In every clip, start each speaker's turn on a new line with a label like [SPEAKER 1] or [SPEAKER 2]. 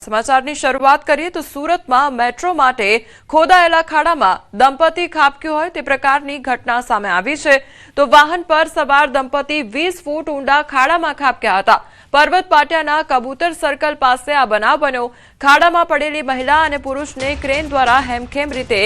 [SPEAKER 1] સમાચારની શરૂઆત કરીએ તો સુરતમાં મેટ્રો માટે ખોદાયેલા ખાડામાં દંપતી ખાબક્યું હોય તે પ્રકારની ઘટના સામે આવી છે તો વાહન પર સવાર દંપતી 20 ફૂટ ઊંડા ખાડામાં ખાબક્યા હતા। પર્વત પાટિયાના કબૂતર સર્કલ પાસે આ બનાવ બન્યો। ખાડામાં પડેલી મહિલા અને પુરુષને ક્રેન દ્વારા હેમખેમ રીતે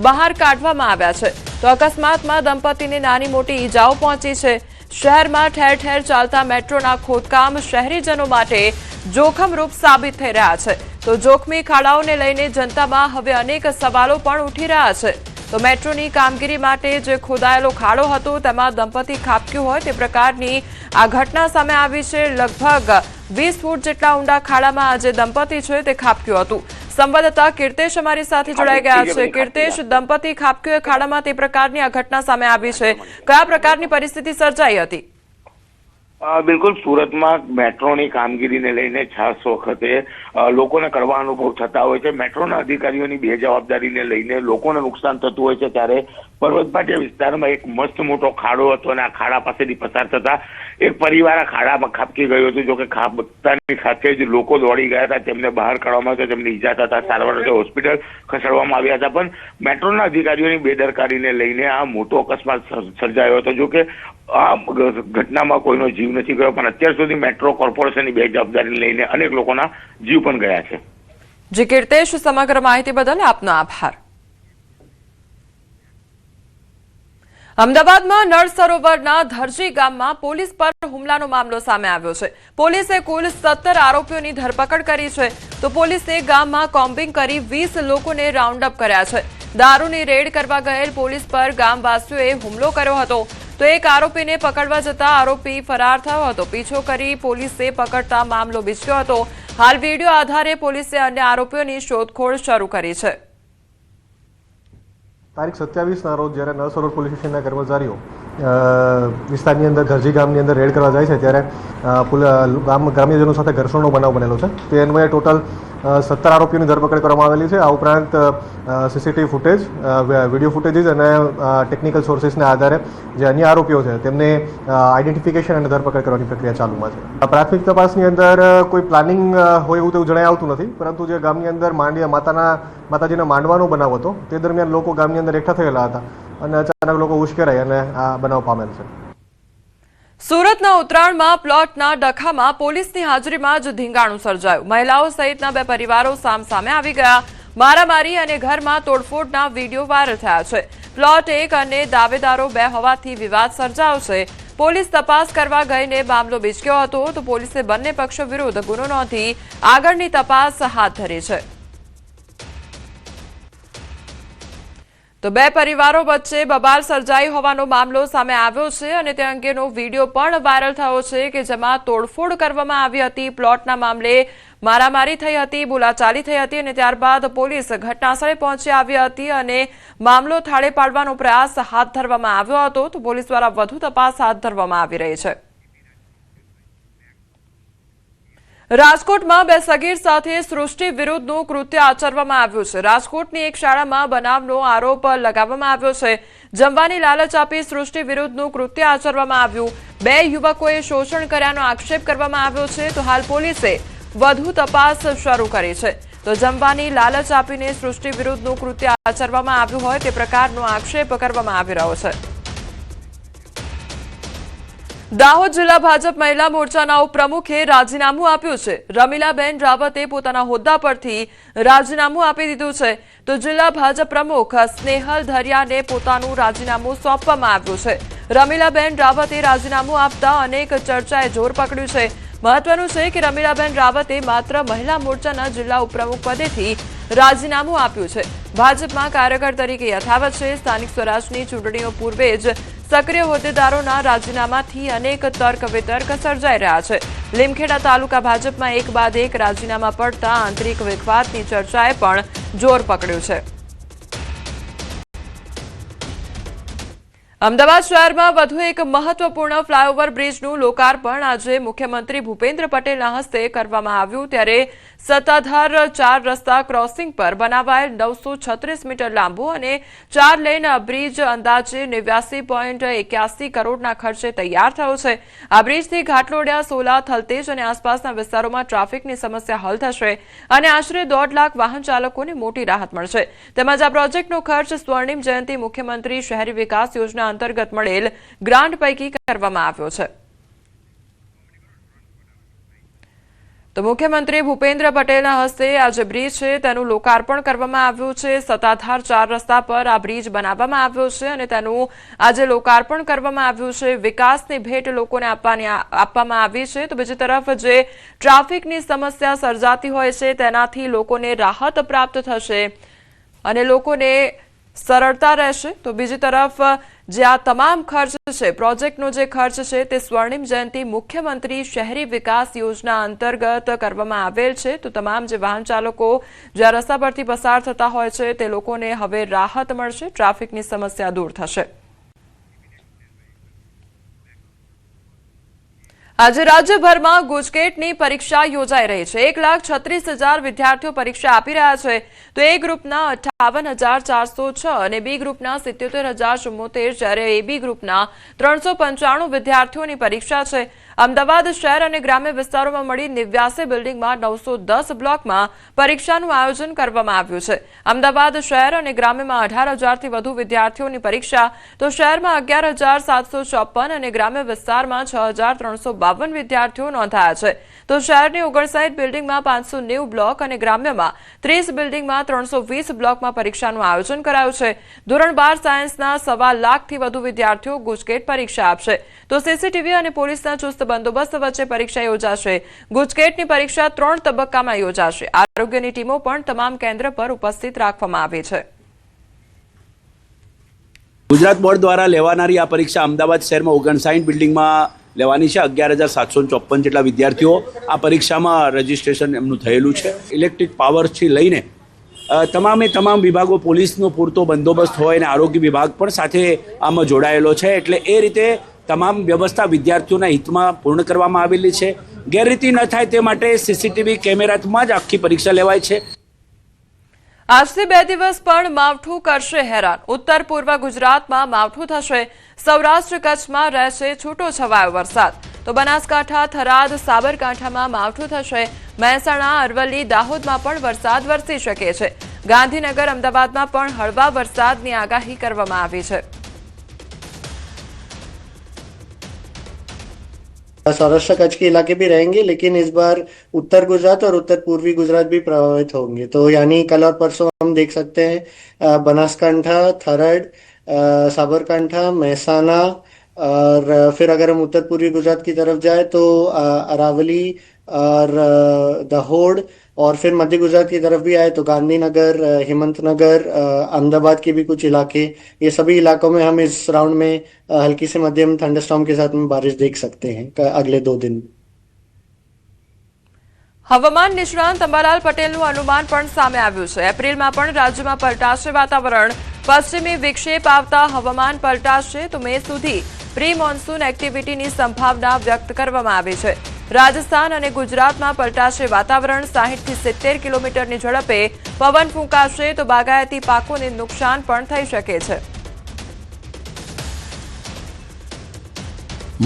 [SPEAKER 1] બહાર કાઢવામાં આવ્યા છે તો અકસ્માતમાં દંપતીને નાની મોટી ઈજાઓ પહોંચી છે। શહેરમાં ઠેર ઠેર ચાલતા મેટ્રોના ખોદકામ શહેરીજનો માટે જોખમરૂપ સાબિત થઈ રહ્યા છે તો જોખમી ખાડાઓને લઈને જનતામાં હવે અનેક સવાલો પણ ઉઠી રહ્યા છે તો મેટ્રોની કામગીરી માટે જે ખોદાયેલો ખાડો હતો તેમાં દંપતી ખાબક્યું હોય તે પ્રકારની આ ઘટના સામે આવી છે। લગભગ 20 ફૂટ જેટલા ઊંડા ખાડામાં આ જે દંપતી છે તે ખાબક્યું હતું। સંવાદદાતા કીર્તેશ અમારી સાથે જોડાઈ ગયા છે। કીર્તેશ, દંપતી ખાબક્યું ખાડામાં તે પ્રકારની આ ઘટના સામે આવી છે, કયા પ્રકારની પરિસ્થિતિ સર્જાઈ હતી?
[SPEAKER 2] બિલકુલ, સુરતમાં મેટ્રોની કામગીરીને લઈને ખાસ વખતે લોકોને કડવા અનુભવ થતા હોય છે। મેટ્રોના અધિકારીઓની બેજવાબદારીને લઈને લોકોને નુકસાન થતું હોય છે ત્યારે પર્વત પાટિયા વિસ્તારમાં એક મસ્ત મોટો ખાડો હતો અને આ ખાડા પાસેથી પસાર થતા એક પરિવાર આ ખાડામાં ખાબકી ગયો હતો। જો કે ખાબકતાની સાથે જ લોકો દોડી ગયા હતા, તેમને બહાર કાઢવામાં આવ્યા, તેમને ઈજા થતા સારવાર માટે હોસ્પિટલ ખસેડવામાં આવ્યા હતા। પણ મેટ્રોના અધિકારીઓની બેદરકારીને લઈને આ મોટો અકસ્માત સર્જાયો હતો। જો કે આ ઘટનામાં કોઈનો જીવ નથી ગયો, પણ અત્યાર સુધી મેટ્રો કોર્પોરેશનની બેજવાબદારીને લઈને અનેક લોકોના જીવ પણ ગયા છે।
[SPEAKER 1] જી કીર્તેશ, સમગ્ર માહિતી બદલ આપનો આભાર। અમદાવાદમાં નળ સરોવરના ધરજી ગામમાં પોલીસ પર હુમલાનો મામલો સામે આવ્યો છે। પોલીસે કુલ 17 આરોપીઓની ધરપકડ કરી છે તો પોલીસે ગામમાં કોમ્બિંગ કરી 20 લોકોને રાઉન્ડ અપ કર્યા છે। દારૂની રેડ કરવા ગયેલ પોલીસ પર ગામવાસીઓએ હુમલો કર્યો હતો તો એક આરોપીને પકડવા જતા આરોપી ફરાર થયો હતો। પીછો કરી પોલીસે પકડતા મામલો બીચક્યો હતો। હાલ વિડીયો આધારે પોલીસે અન્ય આરોપીઓની શોધખોળ શરૂ કરી છે।
[SPEAKER 3] તારીખ 27ના રોજ જ્યારે નળ સરોવર પોલીસ સ્ટેશનના કર્મચારીઓ વિસ્તારની અંદર ધરજી ગામની અંદર રેડ કરવા જાય છે ત્યારે ગ્રામ્યજનો સાથે ઘર્ષણનો બનાવ બનેલો છે। તે અન્વયે ટોટલ 17 આરોપીઓની ધરપકડ કરવામાં આવેલી છે। આ ઉપરાંત સીસીટીવી ફૂટેજ, વિડીયો ફૂટેજીસ અને ટેકનિકલ સોર્સિસના આધારે જે અન્ય આરોપીઓ છે તેમને આઈડેન્ટિફિકેશન અને ધરપકડ કરવાની પ્રક્રિયા ચાલુમાં છે। પ્રાથમિક તપાસની અંદર કોઈ પ્લાનિંગ હોય એવું તેવું જણાઈ આવતું નથી, પરંતુ જે ગામની અંદર માતાજીના માંડવાનો બનાવ હતો તે દરમિયાન લોકો ગામની અંદર એકઠા થયેલા હતા અને અચાનક લોકો ઉશ્કેરાઈ અને આ બનાવ પામેલ છે।
[SPEAKER 1] સુરતના ઉત્તરાયણમાં પ્લોટના ડખામાં પોલીસની હાજરીમાં જ ધીંગાણું સર્જાયું। મહિલાઓ સહિતના 2 પરિવારો સામસામે આવી ગયા। મારામારી અને ઘરમાં તોડફોડના વિડીયો વાયરલ થયા છે। પ્લોટ 1 અને દાવેદારો 2 હોવાથી વિવાદ સર્જાયો છે। પોલીસ તપાસ કરવા ગઈને મામલો બીચક્યો હતો તો પોલીસે બંને પક્ષો વિરુદ્ધ ગુનો નોંધી આગળની તપાસ હાથ ધરી છે। તો 2 પરિવારો વચ્ચે બબાલ સર્જાઈ હોવાનો મામલો સામે આવ્યો છે અને તે અંગેનો વિડીયો પણ વાયરલ થયો છે કે જેમાં તોડફોડ કરવામાં આવી હતી। પ્લોટના મામલે મારામારી થઈ હતી, બોલાચાલી થઈ હતી અને ત્યારબાદ પોલીસ ઘટનાસ્થળે પહોંચી આવી હતી અને મામલો થાળે પાડવાનો પ્રયાસ હાથ ધરવામાં આવ્યો હતો તો પોલીસ દ્વારા વધુ તપાસ હાથ ધરવામાં આવી રહી છે। રાજકોટમાં 2 સગીર સાથે સૃષ્ટિ વિરુદ્ધનું કૃત્ય આચરવામાં આવ્યું છે। રાજકોટની એક શાળામાં બનાવનો આરોપ લગાવવામાં આવ્યો છે। જમવાની લાલચ આપી સૃષ્ટિ વિરુદ્ધનું કૃત્ય આચરવામાં આવ્યું। 2 યુવકોએ શોષણ કર્યાનો આક્ષેપ કરવામાં આવ્યો છે તો હાલ પોલીસે વધુ તપાસ શરૂ કરી છે તો જમવાની લાલચ આપીને સૃષ્ટિ વિરુદ્ધનું કૃત્ય આચરવામાં આવ્યું હોય તે પ્રકારનો આક્ષેપ કરવામાં આવી રહ્યો છે। દાહોદ જિલ્લા ભાજપ મહિલા મોરચાના ઉપપ્રમુખે રાજીનામું આપ્યું છે। રમીલાબેન રાવતે પોતાના હોદ્દા પરથી રાજીનામું આપી દીધું છે તો જિલ્લા ભાજપ પ્રમુખ સ્નેહલ ધરિયાને પોતાનું રાજીનામું સોંપવામાં આવ્યું છે। રમીલાબેન રાવતે રાજીનામું આપતા અનેક ચર્ચાએ જોર પકડ્યું છે। મહત્વનું છે કે રમીલાબેન રાવતે માત્ર મહિલા મોરચાના જિલ્લા ઉપપ્રમુખ પદેથી રાજીનામું આપ્યું છે। ભાજપમાં કાર્યકર તરીકે યથાવત છે। સ્થાનિક સ્વરાજની ચૂંટણીઓ પૂર્વે જ સક્રિય હોદ્દેદારોના રાજીનામાથી અનેક તર્ક વિતર્ક સર્જાઈ રહ્યા છે। લીમખેડા તાલુકા ભાજપમાં એક બાદ એક રાજીનામા પડતા આંતરિક વિખવાદની ચર્ચાએ પણ જોર પકડ્યું છે। અમદાવાદ શહેરમાં વધુ એક મહત્વપૂર્ણ ફ્લાયઓવર બ્રિજનું લોકાર્પણ આજે મુખ્યમંત્રી ભૂપેન્દ્ર પટેલના હસ્તે કરવામાં આવ્યું ત્યારે સત્તાધાર 4 રસ્તા ક્રોસિંગ પર બનાવાયેલ 936 મીટર લાંબો અને 4 લેન બ્રિજ અંદાજે 89.81 કરોડના ખર્ચે તૈયાર થયો છે. આ બ્રિજથી ઘાટલોડિયા, સોલા, થલતેજ અને આસપાસના વિસ્તારોમાં ટ્રાફિકની સમસ્યા હલ થશે અને આશરે 1.5 લાખ વાહન ચાલકોને મોટી રાહત મળશે. તેમજ આ પ્રોજેક્ટનો ખર્ચ સ્વર્ણિમ જયંતિ મુખ્યમંત્રી શહેરી વિકાસ યોજના અંતર્ગત મળેલ ગ્રાન્ટ પૈકી કરવામાં આવ્યો છે. તો મુખ્યમંત્રી ભૂપેન્દ્ર પટેલના હસ્તે આ જે બ્રિજ છે તેનું લોકાર્પણ કરવામાં આવ્યું છે. સત્તાધાર 4 રસ્તા પર આ બ્રિજ બનાવવામાં આવ્યો છે અને તેનું આજે લોકાર્પણ કરવામાં આવ્યું છે. વિકાસની ભેટ લોકોને આપવામાં આવી છે. તો બીજી તરફ જે ટ્રાફિકની સમસ્યા સર્જાતી હોય છે તેનાથી લોકોને રાહત પ્રાપ્ત થશે અને લોકોને સરળતા રહેશે. તો બીજી તરફ જે આ તમામ ખર્ચ છે, પ્રોજેક્ટનો જે ખર્ચ છે તે સ્વર્ણિમ જયંતિ મુખ્યમંત્રી શહેરી વિકાસ યોજના અંતર્ગત કરવામાં આવેલ છે. તો તમામ જે વાહન ચાલકો જે આ રસ્તા પરથી પસાર થતા હોય છે તે લોકોને હવે રાહત મળશે, ટ્રાફિકની સમસ્યા દૂર થશે. આજે રાજ્યભરમાં ગુજકેટની પરીક્ષા યોજાઈ રહી છે. 1,36,000 વિદ્યાર્થીઓ પરીક્ષા આપી રહ્યા છે. તો એ ગ્રુપના 58,406 અને બી ગ્રુપના 77,074, જ્યારે એ બી ગ્રુપના 395 વિદ્યાર્થીઓની પરીક્ષા છે. અમદાવાદ શહેર અને ગ્રામ્ય વિસ્તારોમાં મળી 89 બિલ્ડિંગમાં 910 બ્લોકમાં પરીક્ષાનું આયોજન કરવામાં આવ્યું છે. અમદાવાદ શહેર અને ગ્રામ્યમાં 18,000થી વધુ વિદ્યાર્થીઓની પરીક્ષા, તો શહેરમાં 11,754 અને ગ્રામ્ય વિસ્તારમાં 6,352 વિદ્યાર્થીઓ નોંધાયા છે. તો શહેરની 59 બિલ્ડિંગમાં 590 બ્લોક અને ગ્રામ્યમાં 30 બિલ્ડિંગમાં 320 બ્લોકમાં પરીક્ષાનું આયોજન કરાયું છે. ધોરણ 12 સાયન્સના 1.25 લાખથી વધુ વિદ્યાર્થીઓ ગુજકેટ પરીક્ષા આપશે. તો સીસીટીવી અને પોલીસના ચુસ્ત બંદોબસ્ત વચ્ચે પરીક્ષા યોજાશે. ગુજકેટની પરીક્ષા 3 તબક્કામાં યોજાશે. આરોગ્યની ટીમો પણ તમામ કેન્દ્ર પર ઉપસ્થિત રાખવામાં આવી છે.
[SPEAKER 4] ગુજરાત બોર્ડ દ્વારા લેવાનારી આ પરીક્ષા અમદાવાદ શહેરમાં 59 બિલ્ડિંગમાં લેવાની છે. 11,754 જેટલા વિદ્યાર્થીઓ આ પરીક્ષામાં રજીસ્ટ્રેશન એમનું થયેલું છે. ઇલેક્ટ્રિક પાવરથી લઈને તમામ વિભાગો, પોલીસનો પૂરતો બંદોબસ્ત હોય અને આરોગ્ય વિભાગ પણ સાથે આમાં જોડાયેલો છે. એટલે એ રીતે તમામ વ્યવસ્થા વિદ્યાર્થીઓના હિતમાં પૂર્ણ કરવામાં આવેલી છે. ગેરરીતિ ન થાય તે માટે સીસીટીવી કેમેરામાં જ આખી પરીક્ષા લેવાય છે.
[SPEAKER 1] આજથી 2 દિવસ પણ માવઠું કરશે હેરાન. ઉત્તર પૂર્વ ગુજરાતમાં માવઠું થશે. સૌરાષ્ટ્ર કચ્છમાં રહેશે છૂટો છવાયો વરસાદ. તો બનાસકાંઠા, થરાદ, સાબરકાંઠામાં માવઠું થશે. મહેસાણા, અરવલ્લી, દાહોદમાં પણ વરસાદ વરસી શકે છે. ગાંધીનગર, અમદાવાદમાં પણ હળવા વરસાદની આગાહી કરવામાં આવી છે.
[SPEAKER 5] सौराष्ट्र कच्छ के इलाके भी रहेंगे, लेकिन इस बार उत्तर गुजरात और उत्तर पूर्वी गुजरात भी प्रभावित होंगे. तो यानी कल और परसों हम देख सकते हैं बनासकांठा, थरड, साबरकांठा, महसाना और फिर अगर हम उत्तर पूर्वी गुजरात की तरफ जाए तो अरावली और दाहोद और फिर मध्य गुजरात की तरफ भी आए तो गांधीनगर, हिम्मतनगर, अहमदाबाद के भी कुछ इलाके, ये सभी इलाकों में हम इस राउंड में हल्की से मध्यम थंडरस्टॉर्म के साथ में बारिश देख सकते हैं अगले 2 दिन.
[SPEAKER 1] હવામાન નિષ્ણાંત અંબાલાલ પટેલનું અનુમાન પણ સામે આવ્યું છે. એપ્રિલમાં પણ રાજ્યમાં પલટાશે વાતાવરણ. પશ્ચિમી વિક્ષેપ આવતા હવામાન પલટાશે. તો મે સુધી પ્રી મોન્સૂન એક્ટિવિટીની સંભાવના વ્યક્ત કરવામાં આવી છે. રાજસ્થાન અને ગુજરાતમાં પલટાશે વાતાવરણ. 60 થી 70 કિલોમીટરની ઝડપે પવન ફૂંકાશે. તો બાગાયતી પાકોને નુકસાન પણ થઈ શકે છે.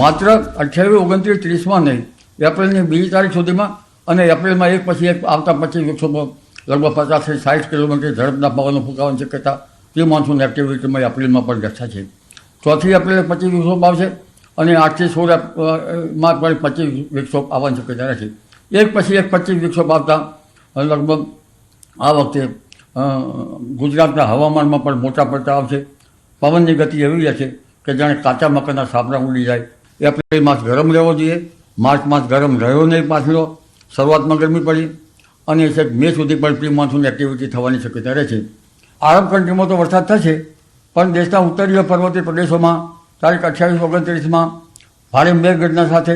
[SPEAKER 6] માત્ર 28, 29, 30માં નહીં, એપ્રિલની 2 તારીખ સુધીમાં અને એપ્રિલમાં એક પછી એક આવતા 25 દિવસોમાં લગભગ 50 થી 60 કિલોમીટર ઝડપના પવનો ફૂંકાવાની શક્યતા પ્રી મોન્સૂન એક્ટિવિટીમાં એપ્રિલમાં પણ દર્શાવે છે. 4 એપ્રિલે 25 વિક્ષોપ આવશે અને 8 થી 16 માં પણ 25 વિક્ષોપ આવવાની શક્યતા રહેશે. એક પછી એક 25 વિક્ષોપ આવતા લગભગ આ વખતે ગુજરાતના હવામાનમાં પણ મોટા પડતા આવશે. પવનની ગતિ એવી રહેશે કે જાણે કાચા મકાનના સાપડા ઉડી જાય. એપ્રિલ માસ ગરમ રહેવો જોઈએ. માર્ચ માસ ગરમ રહ્યો નહીં. પાછલો શરૂઆતમાં ગરમી પડી અને છેક મે સુધી પણ પ્રી મોન્સૂન એક્ટિવિટી થવાની શક્યતા રહેશે. આરબ કન્ટ્રીમાં તો વરસાદ થશે, પણ દેશના ઉત્તરીય પર્વતીય પ્રદેશોમાં તારીખ 28, 29માં ભારે મેઘગર્જના સાથે